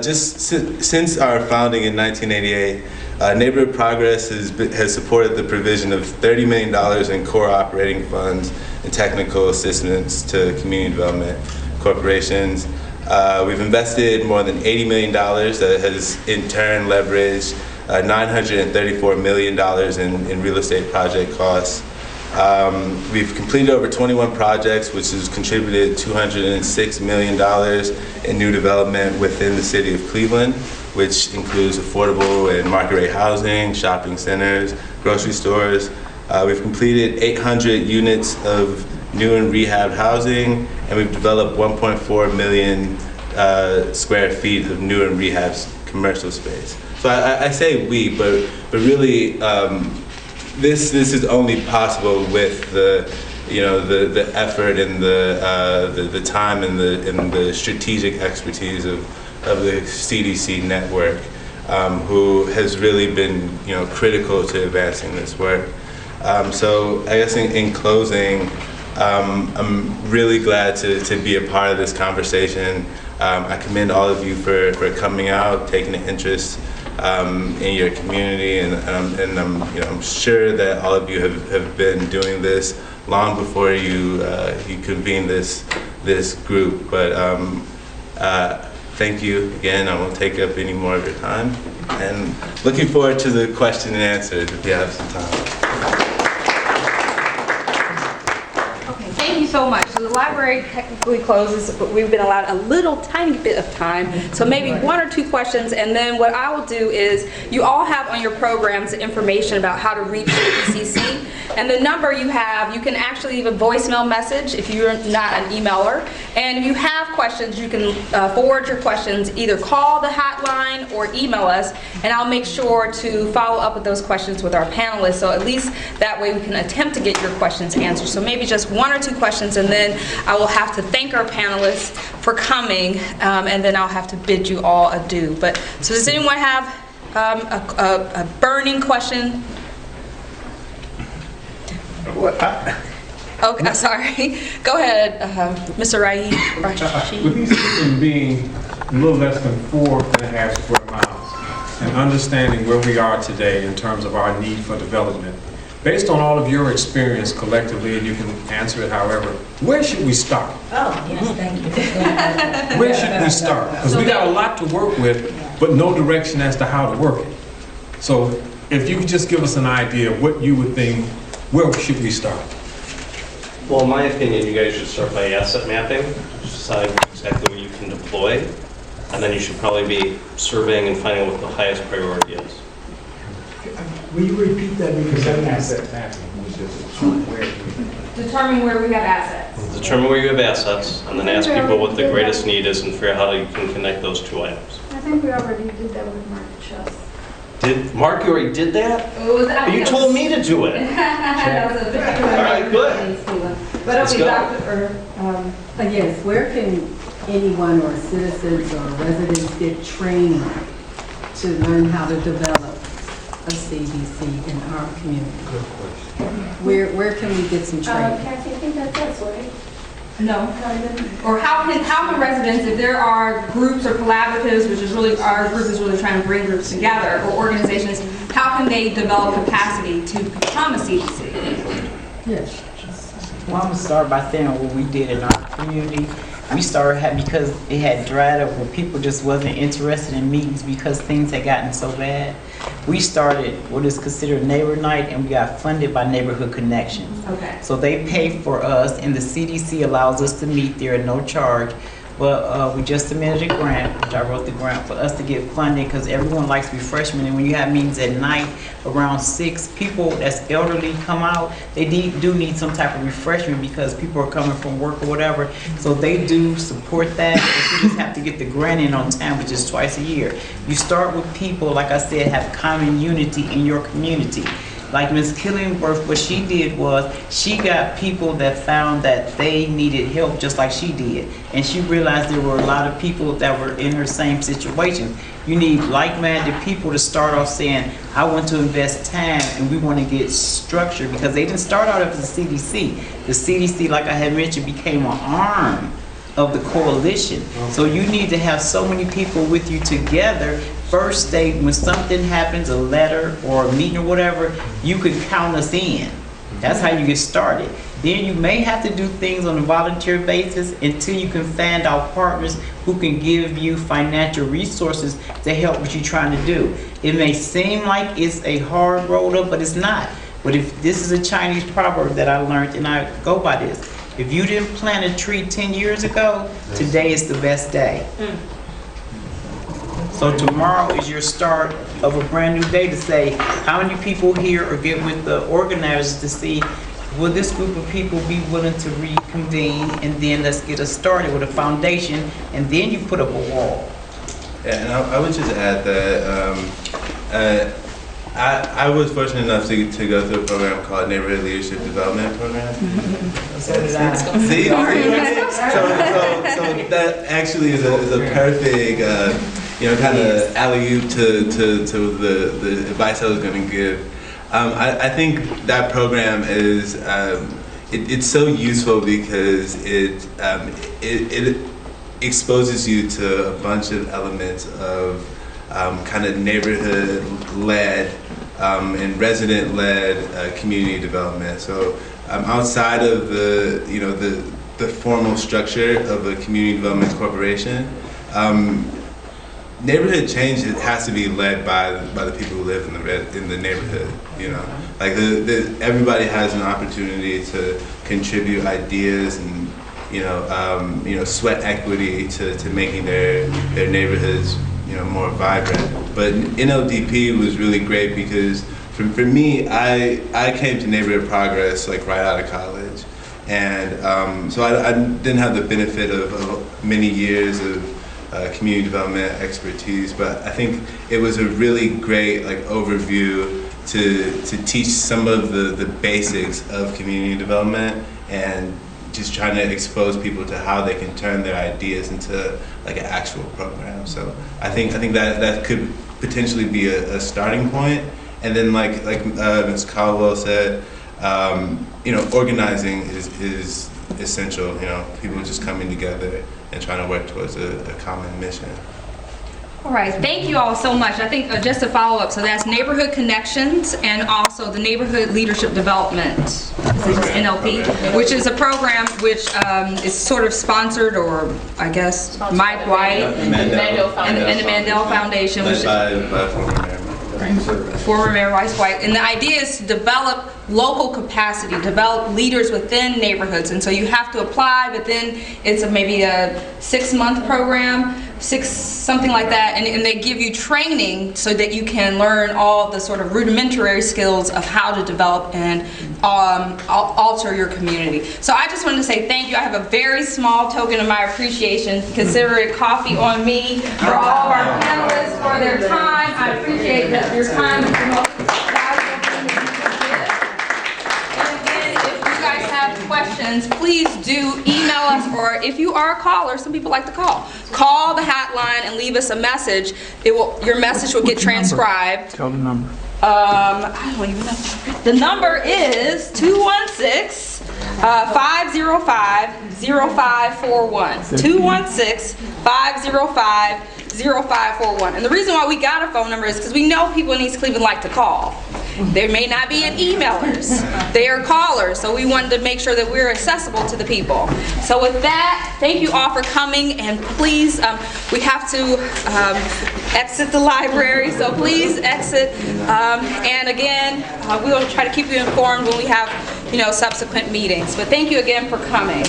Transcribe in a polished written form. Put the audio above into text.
Since our founding in 1988, Neighborhood Progress has supported the provision of $30 million in core operating funds and technical assistance to community development corporations. We've invested more than $80 million that has in turn leveraged $934 million in real estate project costs. We've completed over 21 projects, which has contributed $206 million in new development within the city of Cleveland, which includes affordable and market rate housing, shopping centers, grocery stores. We've completed 800 units of new and rehab housing, and we've developed 1.4 million square feet of new and rehab commercial space. So I say we, but really this is only possible with the effort and the time and the strategic expertise of the CDC network, who has really been critical to advancing this work. So I guess in closing, I'm really glad to be a part of this conversation. I commend all of you for coming out, taking an interest in your community, and I'm sure that all of you have been doing this long before you convened this group. But thank you again. I won't take up any more of your time, and looking forward to the question and answers if you have some time. Thank you so much. So the library technically closes, but we've been allowed a little tiny bit of time. So maybe one or two questions, and then what I will do is you all have on your programs information about how to reach the ECC. And the number you have, you can actually leave a voicemail message if you're not an emailer. And if you have questions, you can forward your questions, either call the hotline or email us, and I'll make sure to follow up with those questions with our panelists. So at least that way we can attempt to get your questions answered. So maybe just one or two questions, and then I will have to thank our panelists for coming, and then I'll have to bid you all adieu. But so does anyone have a burning question? Okay, sorry. Go ahead, Mr. Rashid. With these Cleveland being a little less than 4.5 square miles, and understanding where we are today in terms of our need for development, based on all of your experience collectively, and you can answer it however, where should we start? Oh, yes, thank you. Where should we start? Because we got a lot to work with, but no direction as to how to work it. So if you could just give us an idea of what you would think, where should we start? Well, in my opinion, you guys should start by asset mapping, decide exactly what you can deploy, and then you should probably be surveying and finding out what the highest priority is. Will you repeat that? Because that Asset mapping, which is Determine where we have assets. Determine where you have assets, and then ask people what the greatest need is and figure out how you can connect those two items. I think we already did that with Mark Chess. Did Mark, you already did that? You told me to do it. All right, good. But Let's okay, go. Dr. Yes, where can anyone or citizens or residents get training to learn how to develop a CDC in our community? Where can we get some training? Kathy, I think that's us, right? No. Or how can residents, if there are groups or collaboratives, which is really, our group is really trying to bring groups together, or organizations, how can they develop capacity to become a CDC? Yes. Well, I'm gonna start by saying what we did in our community. We started because it had dried up where people just wasn't interested in meetings because things had gotten so bad. We started what is considered neighbor night, and we got funded by Neighborhood Connections. Okay. So they pay for us, and the CDC allows us to meet there at no charge. But we just submitted a grant, which I wrote the grant, for us to get funding because everyone likes refreshment. And when you have meetings at night around 6, people that's elderly come out, they do need some type of refreshment because people are coming from work or whatever. So they do support that, but you just have to get the grant in on time, which is twice a year. You start with people, like I said, have common unity in your community. Like Ms. Killingworth, what she did was she got people that found that they needed help just like she did. And she realized there were a lot of people that were in her same situation. You need like-minded people to start off saying, I want to invest time and we want to get structure, because they didn't start out as the CDC. The CDC, like I had mentioned, became an arm of the coalition. So you need to have so many people with you together. First state, when something happens, a letter or a meeting or whatever, you can count us in. That's how you get started. Then you may have to do things on a volunteer basis until you can find out partners who can give you financial resources to help what you're trying to do. It may seem like it's a hard road up, but it's not. But if this is a Chinese proverb that I learned, and I go by this: if you didn't plant a tree 10 years ago, today is the best day. So tomorrow is your start of a brand new day to say, how many people here are get with the organizers to see, will this group of people be willing to reconvene, and then let's get us started with a foundation, and then you put up a wall. Yeah, and I would just add that I was fortunate enough to go through a program called Neighborhood Leadership Development Program. So did I. See? So that actually is a perfect, kind of alley-oop to the advice I was going to give. I think that program is it's so useful because it exposes you to a bunch of elements of kind of neighborhood-led and resident-led community development. So outside of the formal structure of a community development corporation, neighborhood change has to be led by the people who live in the neighborhood. Like everybody has an opportunity to contribute ideas and sweat equity to making their neighborhoods more vibrant. But NLDP was really great because for me, I came to Neighborhood Progress like right out of college, and so I didn't have the benefit of many years of community development expertise, but I think it was a really great overview to teach some of the basics of community development and just trying to expose people to how they can turn their ideas into an actual program. So I think that could potentially be a starting point. And then like Ms. Caldwell said, organizing is essential. People just coming together and trying to work towards a common mission. All right, thank you all so much. I think just to follow up, so that's Neighborhood Connections and also the Neighborhood Leadership Development, NLP, which is a program which is sort of sponsored, or I guess Mike White and the Mandel Foundation, which former Mayor Rice White. And the idea is to develop local capacity, develop leaders within neighborhoods. And so you have to apply, but then it's maybe a 6-month program, something like that, and they give you training so that you can learn all the sort of rudimentary skills of how to develop and alter your community. So I just wanted to say thank you. I have a very small token of my appreciation. Consider it coffee on me for all of our panelists for their time. I appreciate that your time is the most valuable thing that you can give. And again, if you guys have questions, please do email us, or if you are a caller, some people like to call the hotline and leave us a message. Your message will get transcribed. Tell the number. I don't even know. The number is 216-505-0541. 216-505-0541. And the reason why we got a phone number is because we know people in East Cleveland like to call. They may not be emailers. They are callers. So we wanted to make sure that we're accessible to the people. So with that, thank you all for coming. And please, we have to exit the library. So please exit. And again, we'll try to keep you informed when we have, subsequent meetings. But thank you again for coming.